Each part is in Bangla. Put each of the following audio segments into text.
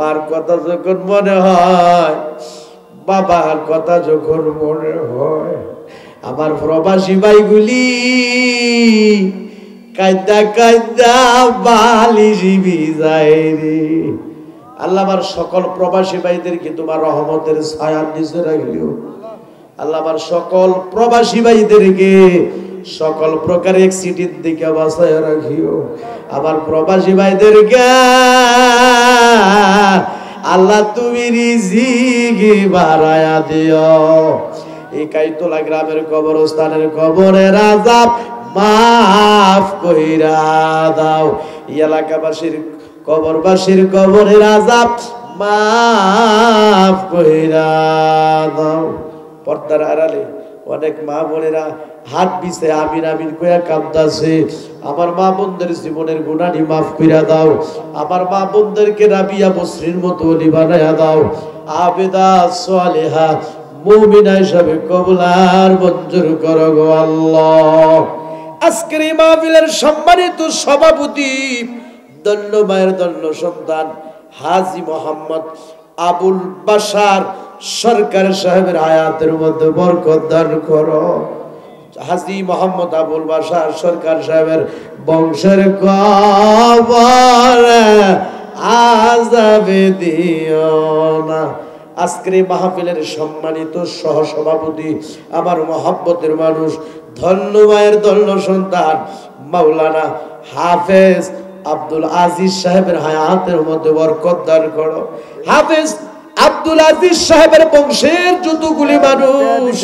মার কথা যখন মনে হয়, বাবার কথা যখন মনে হয়, আমার প্রবাসী ভাইগুলি কাঁদা কাঁদা বালিশি ভিজায় রে। আল্লাহ আমার সকল প্রবাসী ভাইদেরকে তোমার রহমতের ছায়ার নিচে রাখিও। আল্লাহ আমার সকল প্রবাসী ভাইদেরকে সকল প্রকার অ্যাক্সিডেন্ট থেকে বাঁচায় রাখিও। আমার প্রবাসী ভাইদেরকে আল্লাহ তুমি রিজিক বাড়ায়া দিও। এই কাইতলা গ্রামের কবরস্থানের কবরের আযাব মাফ কইরা দাও। এই এলাকাবাসীর কবরবাসীর কবরের আযাব মাফ কইরা দাও। পর্দার আড়ালে অনেক মা বোনেরা হাত বিছে আমিন আমিন কইয়া কাঁদতাছে। আমার মা বোনদের জীবনের গুনাহটি মাফ কইরা দাও। আমার মা বোনদেরকে রাবিয়া বসরির মতো ওলি বানায়া দাও। আবেদা সালেহা মুমিনা হিসাবে কবুল আর মঞ্জুর করো গো আল্লাহ। আজকের এই মাহফিলের সম্মানিত সভাপতি দন্য মায়ের দন্য সন্তান হাজী মোহাম্মদ আবুল বাশার সরকার সাহেবের হায়াতের মধ্যে বরকত দান করো। হাজী মোহাম্মদ আবুল বাশার সরকার সাহেবের বংশের কবর আযাবে দিও না। আজকের এই মাহফিলের সম্মানিত সহসভাপতি আমার মহব্বতের মানুষ ধন্য মায়ের ধন্য সন্তান মাওলানা হাফেজ আব্দুল আজিজ সাহেবের হায়াতের মধ্যে বরকত দান করো। হাফেজ আব্দুল আজিজ সাহেবের বংশের যতগুলি মানুষ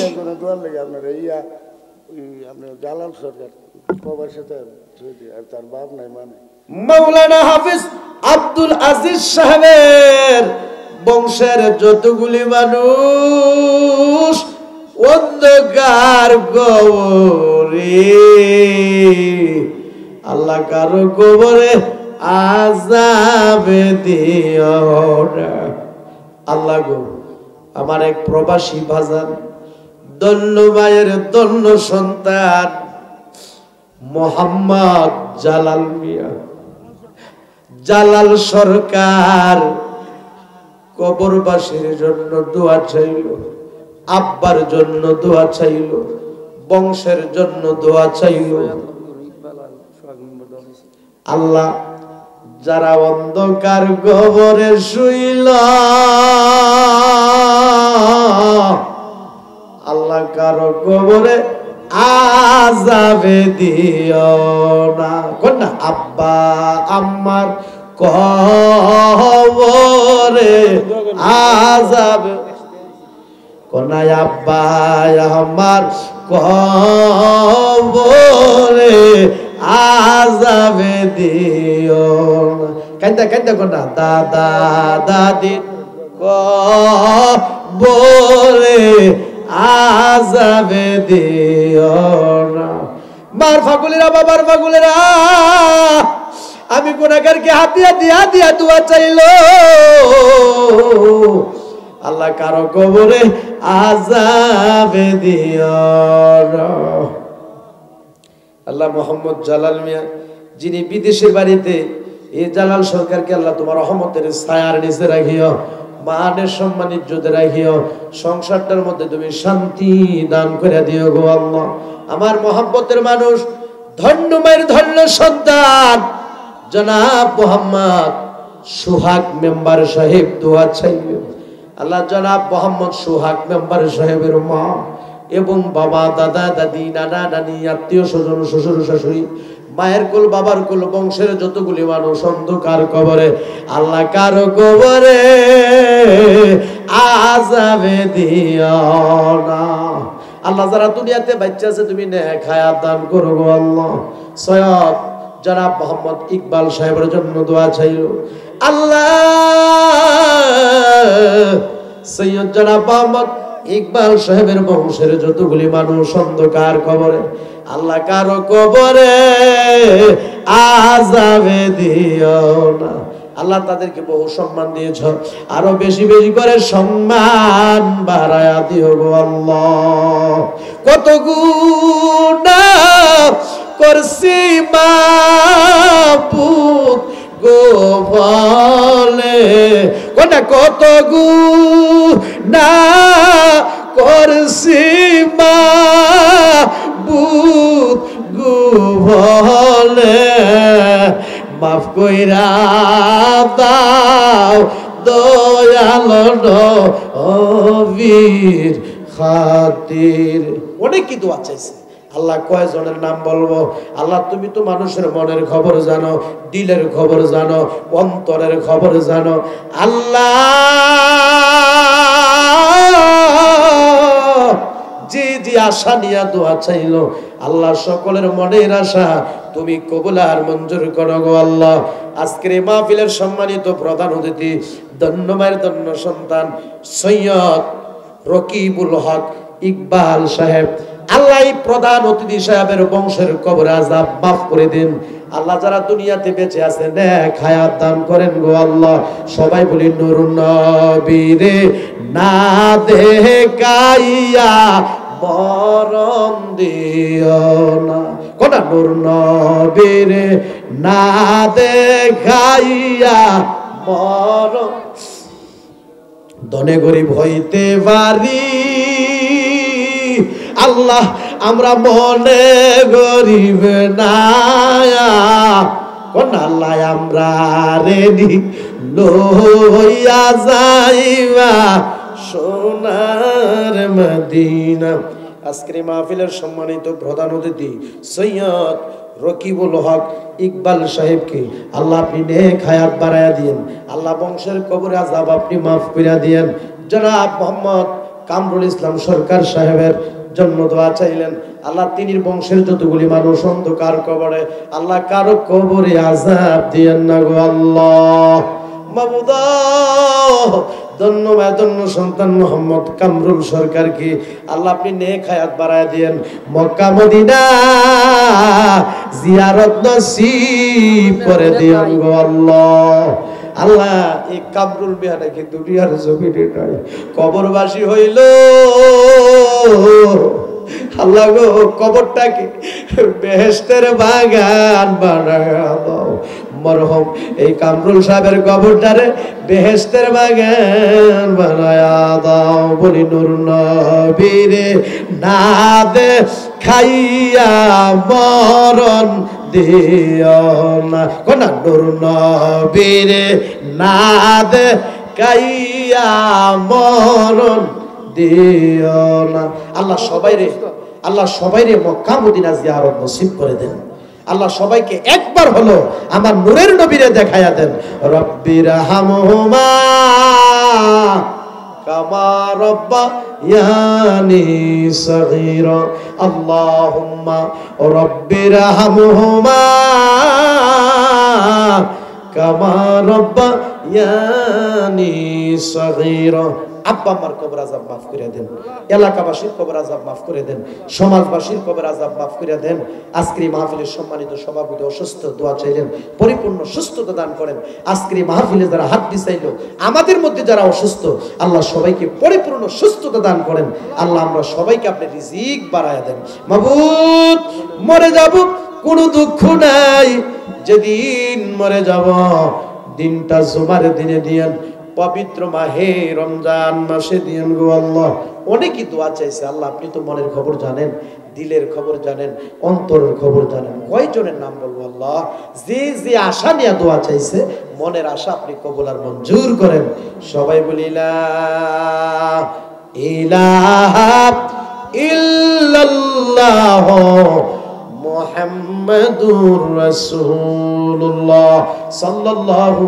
মাওলানা হাফেজ আব্দুল আজিজ সাহেবের বংশের যতগুলি মানুষ অন্ধকার কবরে আল্লাহ কারো কবরে আযাবে দিও না। আল্লাহ গো আমার এক প্রবাসী ভাজন দন্য মায়ের দন্য সন্তান মোহাম্মদ জালাল মিয়া জালাল সরকার কবরবাসীর জন্য দোয়া চাইল, আব্বার জন্য দোয়া চাইল, বংশের জন্য দোয়া চাইল। আল্লাহ যারা অন্ধকার কবরে শুইল আল্লাহ কারো কবরে আযাবে দিও না। কোনটা আব্বা আম্মার কবরে আযাবে কোনায় আব্বা আমার কবরে আযাবে দিও না। কান্দা কান্দা কোনা দাদা দাদি কবরে আযাবে দিও না। মার ফাগুলেরা বাবার ফাগুলেরা আমি গুনাহগারকে হাতিয়া দিয়া দিয়া দোয়া চাইলো আল্লাহ কারো কবরে আযাবে দিও না। আল্লাহ মোহাম্মদ জালাল মিয়া যিনি বিদেশের বাড়িতে এই জালাল সরকারকে আল্লাহ তোমার রহমতের ছায়ার নিচে রাখিও, মানের সম্মান ইজ্জতে রাখিও, সংসারটার মধ্যে তুমি শান্তি দান করে দিও গো আল্লাহ। আমার মহব্বতের মানুষ ধন্য মায়ের ধন্য সন্তান জনাব মোহাম্মদ সোহাগ মেম্বার সাহেব দোয়া চাইবে। আল্লাহ জনাব মোহাম্মদ সোহাগ মেম্বার সাহেবের মা এবং বাবা দাদা দাদি নানা নানি আত্মীয় স্বজন শ্বশুর শাশুড়ি মায়ের কুল বাবার কুল বংশের যতগুলি মানুষ অন্ধকার কবরে আল্লাহ কারো কবরে আযাবে দিও না। আল্লাহ যারা দুনিয়াতে বাচ্চা আছে তুমি নেক হায়াত দান করো গো আল্লাহ। সৈয়দ জনাব মোহাম্মদ ইকবাল সাহেবের জন্য দোয়া চাইল আল্লাহ। সৈয়দ জনাব মোহাম্মদ ইকবাল সাহেবের বংশের যতগুলি মানুষ অন্ধকার কবরে আল্লাহ কারো কবরে আযাবে দিও না। আল্লাহ তাদেরকে বহু সম্মান দিয়েছ, আরো বেশি বেশি করে সম্মান বাড়ায়া দিও গো আল্লাহ। কত গুনাহ করছি মাবুদ গো বলে কোনা কত গুনাহ করছি মাবুদ গো বলে মাফ কইরা দাও দয়াল নবীর খাতির। অনেক কি দোয়া চাইছে। আল্লাহ কয়জনের নাম বলবো? আল্লাহ তুমি তো মানুষের মনের খবর জানো, দিলের খবর জানো, অন্তরের খবর জানো। আল্লাহ যে যে আশা নিয়ে দোয়া চাইলো আল্লাহ সকলের মনের আশা তুমি কবুল আর মঞ্জুর করো গো আল্লাহ। আজকের এই মাহফিলের সম্মানিত প্রধান অতিথি ধন্য মায়ের ধন্য সন্তান সৈয়দ রকিবুল হক ইকবাল সাহেব, আল্লাহ এই প্রধান অতিথি সাহেবের বংশের কবর আযাব মাফ করে দিন আল্লাহ। যারা দুনিয়াতে বেঁচে আছে নেক হায়াত দান করেন গো আল্লাহ। সবাই বলি নূর নবীরে না দেখাইয়া মরণ দিও না। কোনা নূর নবীরে না দেখাইয়া মরণ ধনে গরিব হইতে পারি আল্লাহ আমরা মনে গরিব না কোন আল্লাহ আমরা রেডি লইয়া যাইবা সোনার মদিনা। আজকের মাহফিলের সম্মানিত প্রধান অতিথি সৈয়দ রকিবুল হক ইকবাল সাহেবকে আল্লাহ আপনি নেক হায়াত বাড়ায়া দিয়েন আল্লাহ। বংশের কবরে আযাব আপনি মাফ কইরা দিয়েন। জনাব মোহাম্মদ কামরুল ইসলাম সরকার সাহেবের জন্য দোয়া চাইলেন আল্লাহ। তিনির বংশের যতগুলি মানুষ অন্ধকার কবরে আল্লাহ কারো কবরে আযাব দিয়েন না গো আল্লাহ। মাবুদ ধন্যবাদ ধন্য সন্তান মোহাম্মদ কামরুল সরকারকে আল্লাহ আপনি নেক হায়াত বাড়ায় দিয়েন। মক্কা মদিনা জিয়ারত নসিব করে দিয়েন গো আল্লাহ। আল্লাহ এই কামরুল মিয়াটা কি দুনিয়ার জমিনে নাই, কবরবাসী হইল আল্লাহ গো কবরটাকে বেহেশতের বাগান বানায়া দাও। মরহম এই কামরুল সাহেবের কবরটারে বেহেশতের বাগান বানায়া দাও। বলি নূর নবীরে না দেখাইয়া মরণ দিও না। কোনা নূর নবীরে না দেখাইয়া মরণ দিও না। আল্লাহ সবাইরে মক্কা মদিনা জিয়ারত নসিব করে দেন আল্লাহ। সবাইকে একবার হলো আমার নূরের নবীরে দেখায়া দেন। রব্বির হামহুমা কামা রাব্বায়ানি সগীরা। আল্লাহুম্মা রব্বির হামহুমা কামা রাব্বায়ানি সগীরা। আব্বা আমার কবর আযাব মাফ করে দেন, এলাকাবাসীর কবর আযাব মাফ করে দেন, সমাজবাসীর কবর আযাব মাফ করে দেন। আজকের এই মাহফিলের সম্মানিত সভাপতি অসুস্থ, দোয়া চাইলেন পরিপূর্ণ সুস্থতা দান করেন। আজকের এই মাহফিলে যারা হাত দিছাইলো আমাদের মধ্যে যারা অসুস্থ আল্লাহ সবাইকে পরিপূর্ণ সুস্থতা দান করেন আল্লাহ। আমরা সবাইকে আপনি রিজিক বাড়ায়া দেন মাবুদ। মরে যাব কোনো দুঃখ নাই, যেদিন মরে যাব দিনটা জুমার দিনে দিয়েন, পবিত্র মাহে রমজান মাসে দিয়েন গো আল্লাহ। অনেকই দোয়া চাইছে আল্লাহ আপনি তো মনের খবর জানেন, দিলের খবর জানেন, অন্তরের খবর জানেন। কয়জনের নাম বলবো আল্লাহ? যে যে আশা নিয়ে দোয়া চাইছে মনের আশা আপনি কবুল আর মঞ্জুর করেন। সবাই বলি লা ইলাহা ইল্লাল্লাহ মুহাম্মাদুর রাসূলুল্লাহ সাল্লাল্লাহু